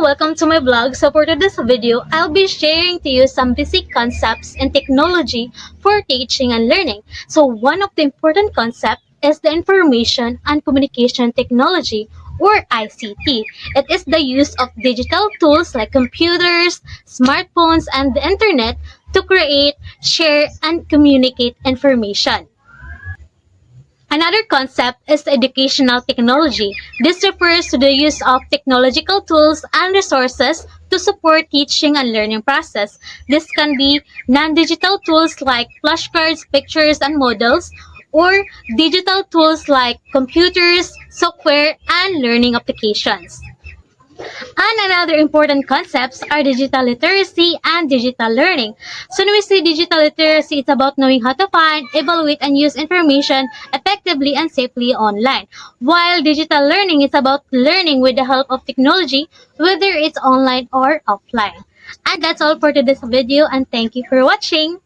welcome to my blog. So for today's video, I'll be sharing to you some basic concepts in technology for teaching and learning. So one of the important concepts is the information and communication technology, or ICT. It is the use of digital tools like computers, smartphones, and the internet to create, share, and communicate information. Another concept is educational technology. This refers to the use of technological tools and resources to support teaching and learning process. This can be non-digital tools like flashcards, pictures, and models, or digital tools like computers, software, and learning applications. And another important concepts are digital literacy and digital learning. So when we say digital literacy, it's about knowing how to find, evaluate, and use information effectively and safely online. While digital learning is about learning with the help of technology, whether it's online or offline. And that's all for today's video, and thank you for watching.